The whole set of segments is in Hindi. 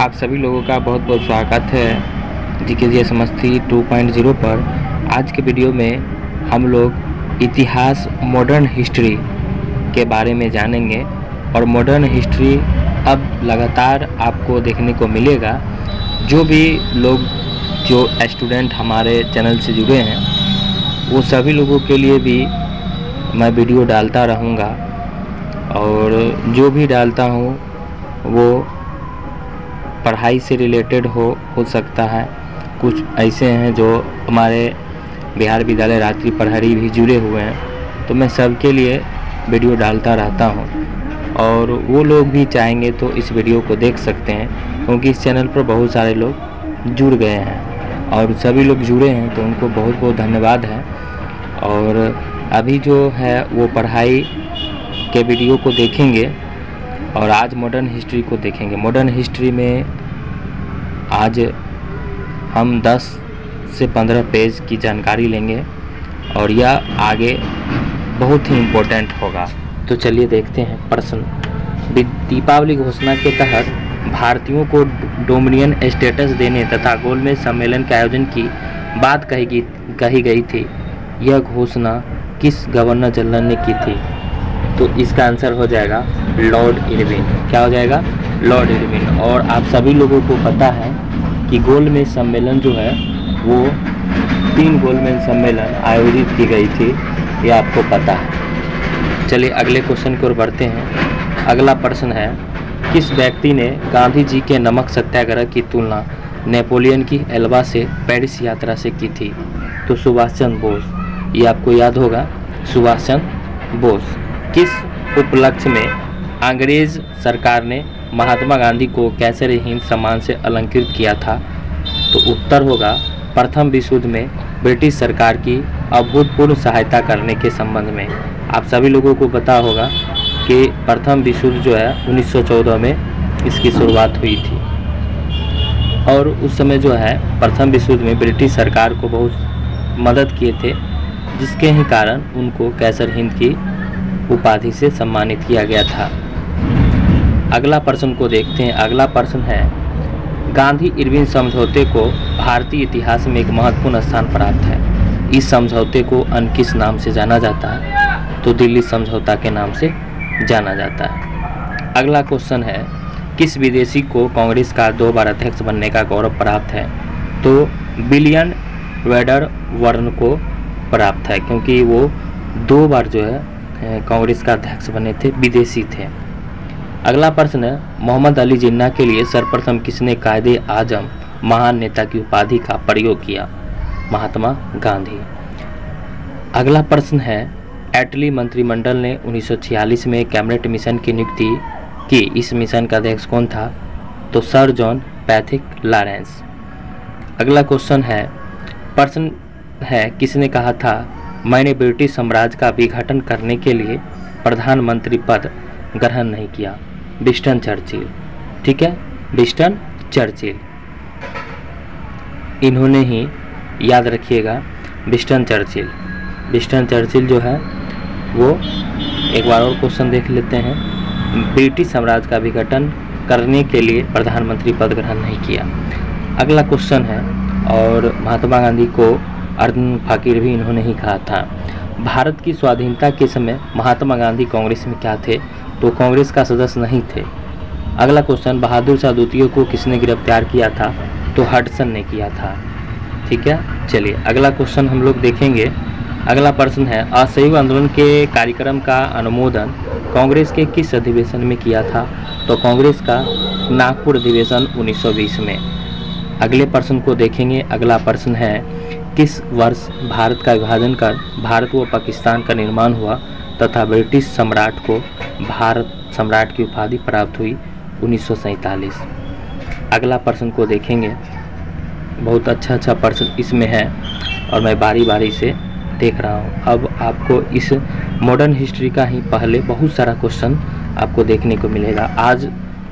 आप सभी लोगों का बहुत बहुत स्वागत है GKGS मस्ती 2.0 पर। आज के वीडियो में हम लोग इतिहास मॉडर्न हिस्ट्री के बारे में जानेंगे और मॉडर्न हिस्ट्री अब लगातार आपको देखने को मिलेगा। जो भी लोग जो स्टूडेंट हमारे चैनल से जुड़े हैं वो सभी लोगों के लिए भी मैं वीडियो डालता रहूँगा और जो भी डालता हूँ वो पढ़ाई से रिलेटेड हो सकता है। कुछ ऐसे हैं जो हमारे बिहार विद्यालय रात्रि प्रहरी भी जुड़े हुए हैं, तो मैं सबके लिए वीडियो डालता रहता हूं और वो लोग भी चाहेंगे तो इस वीडियो को देख सकते हैं, क्योंकि इस चैनल पर बहुत सारे लोग जुड़ गए हैं और सभी लोग जुड़े हैं तो उनको बहुत बहुत धन्यवाद है। और अभी जो है वो पढ़ाई के वीडियो को देखेंगे और आज मॉडर्न हिस्ट्री को देखेंगे। मॉडर्न हिस्ट्री में आज हम 10 से 15 पेज की जानकारी लेंगे और यह आगे बहुत ही इम्पोर्टेंट होगा। तो चलिए देखते हैं प्रश्न। दीपावली घोषणा के तहत भारतीयों को डोमिनियन स्टेटस देने तथा गोलमेज सम्मेलन के आयोजन की बात कही गई थी। यह घोषणा किस गवर्नर जनरल ने की थी? तो इसका आंसर हो जाएगा लॉर्ड इरविन। क्या हो जाएगा? Lord Irwin. और आप सभी लोगों को पता है कि गोलमेज सम्मेलन जो है वो 3 गोलमेज सम्मेलन आयोजित की गई थी, ये आपको पता है। चलिए अगले क्वेश्चन की ओर बढ़ते हैं। अगला प्रश्न है, किस व्यक्ति ने गांधी जी के नमक सत्याग्रह की तुलना नेपोलियन की एल्बा से पेरिस यात्रा से की थी? तो सुभाष चंद्र बोस। ये आपको याद होगा, सुभाष चंद्र बोस। किस उपलक्ष्य में अंग्रेज सरकार ने महात्मा गांधी को कैसर हिंद सम्मान से अलंकृत किया था? तो उत्तर होगा प्रथम विश्व युद्ध में ब्रिटिश सरकार की अभूतपूर्व सहायता करने के संबंध में। आप सभी लोगों को पता होगा कि प्रथम विश्व युद्ध जो है 1914 में इसकी शुरुआत हुई थी और उस समय जो है प्रथम विश्व युद्ध में ब्रिटिश सरकार को बहुत मदद किए थे, जिसके ही कारण उनको कैसर हिंद की उपाधि से सम्मानित किया गया था। अगला प्रश्न को देखते हैं। अगला प्रश्न है, गांधी इरविन समझौते को भारतीय इतिहास में एक महत्वपूर्ण स्थान प्राप्त है। इस समझौते को अन्य किस नाम से जाना जाता है? तो दिल्ली समझौता के नाम से जाना जाता है। अगला क्वेश्चन है, किस विदेशी को कांग्रेस का 2 बार अध्यक्ष बनने का गौरव प्राप्त है? तो विलियम वैडरवर्न को प्राप्त है, क्योंकि वो 2 बार जो है कांग्रेस का अध्यक्ष बने थे, विदेशी थे। अगला प्रश्न है, मोहम्मद अली जिन्ना के लिए सर्वप्रथम किसने कायदे आजम महान नेता की उपाधि का प्रयोग किया? महात्मा गांधी। अगला प्रश्न है, एटली मंत्रिमंडल ने 1946 में कैबिनेट मिशन की नियुक्ति की। इस मिशन का अध्यक्ष कौन था? तो सर जॉन पैथिक लॉरेंस। अगला क्वेश्चन है, प्रश्न है, किसने कहा था मैंने ब्रिटिश साम्राज्य का विघटन करने के लिए प्रधानमंत्री पद ग्रहण नहीं किया? Winston Churchill. ठीक है, विंस्टन चर्चिल। इन्होंने ही, याद रखिएगा, विंस्टन चर्चिल। विंस्टन चर्चिल जो है वो, एक बार और क्वेश्चन देख लेते हैं, ब्रिटिश साम्राज्य का विघटन करने के लिए प्रधानमंत्री पद ग्रहण नहीं किया। अगला क्वेश्चन है, और महात्मा गांधी को अर्जुन फकीर भी इन्होंने ही कहा था। भारत की स्वाधीनता के समय महात्मा गांधी कांग्रेस में क्या थे? तो कांग्रेस का सदस्य नहीं थे। अगला क्वेश्चन, बहादुर शाह द्वितीय को किसने गिरफ्तार किया था? तो हडसन ने किया था। ठीक है, चलिए अगला क्वेश्चन हम लोग देखेंगे। अगला प्रश्न है, असहयोग आंदोलन के कार्यक्रम का अनुमोदन कांग्रेस के किस अधिवेशन में किया था? तो कांग्रेस का नागपुर अधिवेशन 1920 में। अगले प्रश्न को देखेंगे। अगला प्रश्न है, किस वर्ष भारत का विभाजन कर भारत व पाकिस्तान का निर्माण हुआ तथा ब्रिटिश सम्राट को भारत सम्राट की उपाधि प्राप्त हुई? 1947। अगला प्रश्न को देखेंगे। बहुत अच्छा प्रश्न इसमें है और मैं बारी बारी से देख रहा हूँ। अब आपको इस मॉडर्न हिस्ट्री का ही पहले बहुत सारा क्वेश्चन आपको देखने को मिलेगा। आज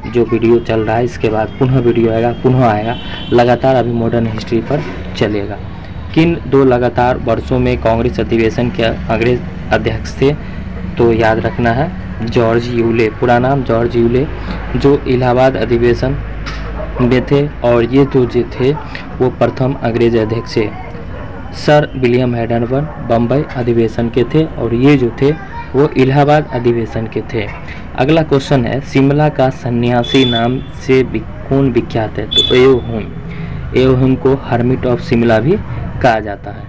जो वीडियो चल रहा है इसके बाद पुनः वीडियो आएगा, पुनः आएगा, लगातार अभी मॉडर्न हिस्ट्री पर चलेगा। किन 2 लगातार वर्षों में कांग्रेस अधिवेशन के अंग्रेज अध्यक्ष थे? तो याद रखना है जॉर्ज यूले, पूरा नाम जॉर्ज यूले, जो इलाहाबाद अधिवेशन में थे और ये जो थे वो प्रथम अंग्रेज अध्यक्ष सर विलियम हैडनबर्न बम्बई अधिवेशन के थे और ये जो थे वो इलाहाबाद अधिवेशन के थे। अगला क्वेश्चन है शिमला का सन्यासी नाम से कौन विख्यात है? तो एओहुम को हर्मिट ऑफ शिमला भी कहा जाता है।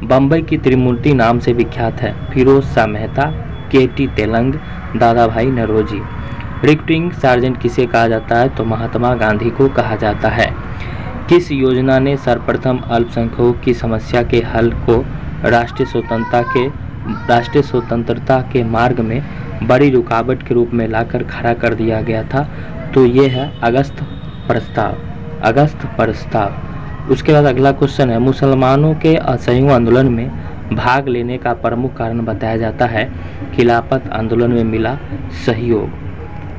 बम्बई की त्रिमूर्ति नाम से विख्यात है फिरोज शाह मेहता, केटी तेलंग, दादा भाई नौरोजी। रिक्रूटिंग सार्जेंट किसे कहा जाता है? तो महात्मा गांधी को कहा जाता है। किस योजना ने सर्वप्रथम अल्पसंख्यकों की समस्या के हल को राष्ट्रीय स्वतंत्रता के मार्ग में बड़ी रुकावट के रूप में लाकर खड़ा कर दिया गया था? तो ये है अगस्त प्रस्ताव। उसके बाद अगला क्वेश्चन है मुसलमानों के असहयोग आंदोलन में भाग लेने का प्रमुख कारण बताया जाता है खिलाफत आंदोलन में मिला सहयोग।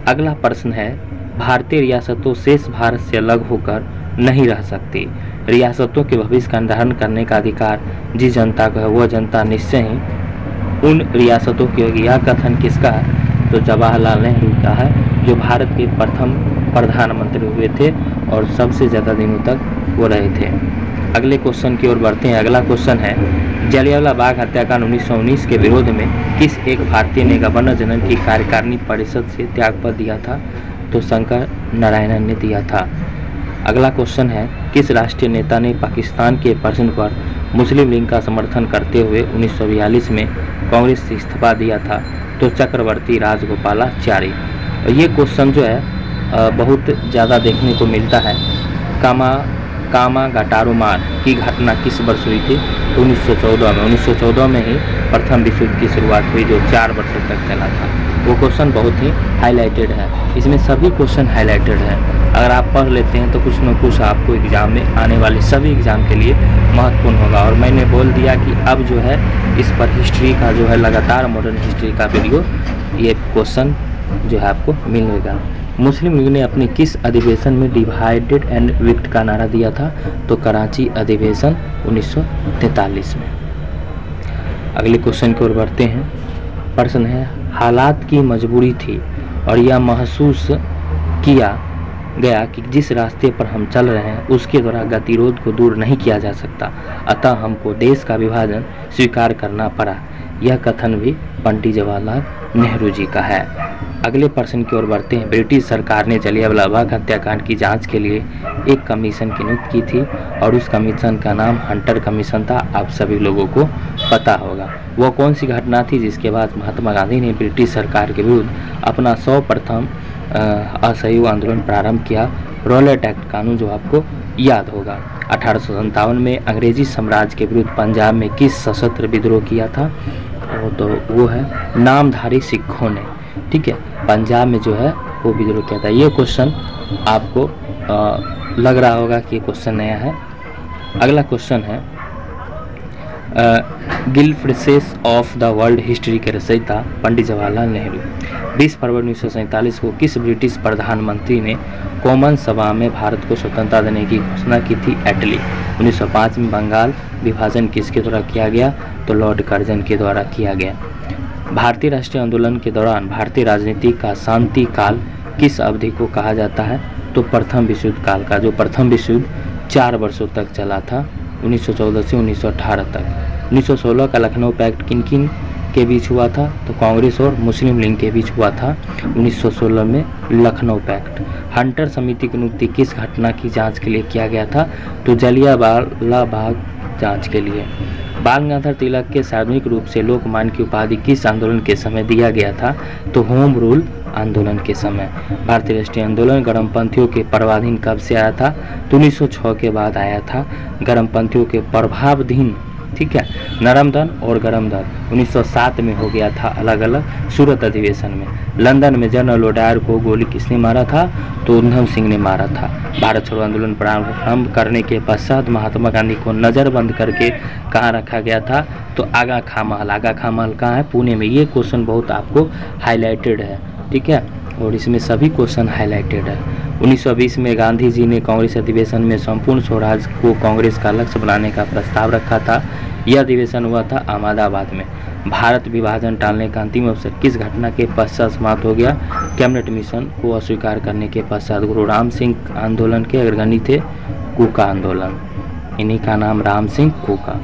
अगला प्रश्न है भारतीय रियासतों शेष भारत से अलग होकर नहीं रह सकती। रियासतों के भविष्य का निर्धारण करने का अधिकार जिस जनता को है वह जनता निश्चय ही उन रियासतों की होगी। यह कथन किसका है? तो जवाहरलाल नेहरू का है, जो भारत के प्रथम प्रधानमंत्री हुए थे और सबसे ज़्यादा दिनों तक वो रहे थे। अगले क्वेश्चन की ओर बढ़ते हैं। अगला क्वेश्चन है जलियांवाला बाग हत्याकांड 1919 के विरोध में किस एक भारतीय ने गवर्नर जनरल की कार्यकारिणी परिषद से त्यागपत्र दिया था? तो शंकर नारायणन ने दिया था। अगला क्वेश्चन है किस राष्ट्रीय नेता ने पाकिस्तान के प्रश्न पर मुस्लिम लीग का समर्थन करते हुए 1942 में कांग्रेस से इस्तीफा दिया था? तो चक्रवर्ती राजगोपालाचारी। और ये क्वेश्चन जो है बहुत ज़्यादा देखने को मिलता है। कामागाटारू की घटना किस वर्ष हुई थी? तो 1914 में। 1914 में ही प्रथम विश्व युद्ध की शुरुआत हुई जो 4 वर्षों तक चला था। वो क्वेश्चन बहुत ही हाईलाइटेड है, इसमें सभी क्वेश्चन हाईलाइटेड है। अगर आप पढ़ लेते हैं तो कुछ न कुछ आपको एग्जाम में आने वाले सभी एग्जाम के लिए महत्वपूर्ण होगा। और मैंने बोल दिया कि अब जो है इस पर हिस्ट्री का जो है लगातार मॉडर्न हिस्ट्री का वीडियो ये क्वेश्चन जो है आपको मिलेगा। मुस्लिम लीग ने अपने किस अधिवेशन में डिवाइडेड एंड विक्ट का नारा दिया था? तो कराची अधिवेशन 1943 में। अगले क्वेश्चन की ओर बढ़ते हैं। प्रश्न है हालात की मजबूरी थी और यह महसूस किया गया कि जिस रास्ते पर हम चल रहे हैं उसके द्वारा गतिरोध को दूर नहीं किया जा सकता, अतः हमको देश का विभाजन स्वीकार करना पड़ा। यह कथन भी पंडित जवाहरलाल नेहरू जी का है। अगले प्रश्न की ओर बढ़ते हैं। ब्रिटिश सरकार ने जलियांवाला बाग हत्याकांड की जांच के लिए एक कमीशन की नियुक्ति की थी और उस कमीशन का नाम हंटर कमीशन था। आप सभी लोगों को पता होगा। वह कौन सी घटना थी जिसके बाद महात्मा गांधी ने ब्रिटिश सरकार के विरुद्ध अपना सर्वप्रथम असहयोग आंदोलन प्रारंभ किया? रॉलेट एक्ट कानून, जो आपको याद होगा। 1857 में अंग्रेजी साम्राज्य के विरुद्ध पंजाब में किस सशस्त्र विद्रोह किया था? तो वो है नामधारी सिखों ने। ठीक है, पंजाब में जो है वो विद्रोह किया था। ये क्वेश्चन आपको लग रहा होगा कि ये क्वेश्चन नया है। अगला क्वेश्चन है गिल्फ्रेसेस ऑफ द वर्ल्ड हिस्ट्री के रचयिता पंडित जवाहरलाल नेहरू। 20 फरवरी 1947 को किस ब्रिटिश प्रधानमंत्री ने कॉमन सभा में भारत को स्वतंत्रता देने की घोषणा की थी? एटली। 1905 में बंगाल विभाजन किसके द्वारा किया गया? तो लॉर्ड कर्जन के द्वारा किया गया। भारतीय राष्ट्रीय आंदोलन के दौरान भारतीय राजनीति का शांति काल किस अवधि को कहा जाता है? तो प्रथम विश्व युद्ध काल का, जो प्रथम विश्व युद्ध 4 वर्षों तक चला था, 1914 से 1918 तक। 1916 का लखनऊ पैक्ट किन किन के बीच हुआ था? तो कांग्रेस और मुस्लिम लीग के बीच हुआ था 1916 में लखनऊ पैक्ट। हंटर समिति की नियुक्ति किस घटना की जांच के लिए किया गया था? तो जलियांवाला बाग जांच के लिए। बाल गंगाधर तिलक के सार्वजनिक रूप से लोकमान्य की उपाधि किस आंदोलन के समय दिया गया था? तो होम रूल आंदोलन के समय। भारतीय राष्ट्रीय आंदोलन गर्मपंथियों के प्रभावाधीन कब से आया था? तो 1906 के बाद आया था गर्मपंथियों के प्रभावाधीन। ठीक है, नरम दन और गरम दन 1907 में हो गया था अलग अलग सूरत अधिवेशन में। लंदन में जनरल ओडायर को गोली किसने मारा था? तो उधम सिंह ने मारा था। भारत छोड़ो आंदोलन प्रारंभ करने के पश्चात महात्मा गांधी को नज़रबंद करके कहाँ रखा गया था? तो आगा खां महल। आगा खां महल कहाँ है? पुणे में। ये क्वेश्चन बहुत आपको हाईलाइटेड है। ठीक है, और इसमें सभी क्वेश्चन हाईलाइटेड है। 1920 में गांधी जी ने कांग्रेस अधिवेशन में संपूर्ण स्वराज को कांग्रेस का लक्ष्य बनाने का प्रस्ताव रखा था। यह अधिवेशन हुआ था अहमदाबाद में। भारत विभाजन टालने का अंतिम अवसर किस घटना के पश्चात समाप्त हो गया? कैबिनेट मिशन को अस्वीकार करने के पश्चात। गुरु राम सिंह आंदोलन के अग्रणी थे कूका आंदोलन, इन्हीं का नाम राम सिंह कूका।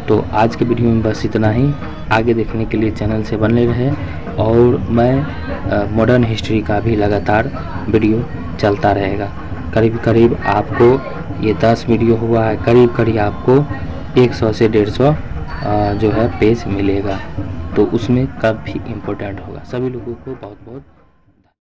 तो आज के वीडियो में बस इतना ही। आगे देखने के लिए चैनल से बने रहे और मैं मॉडर्न हिस्ट्री का भी लगातार वीडियो चलता रहेगा। करीब करीब आपको ये 10 वीडियो हुआ है, करीब करीब आपको 100 से 150 जो है पेज मिलेगा, तो उसमें कब भी इम्पोर्टेंट होगा। सभी लोगों को बहुत बहुत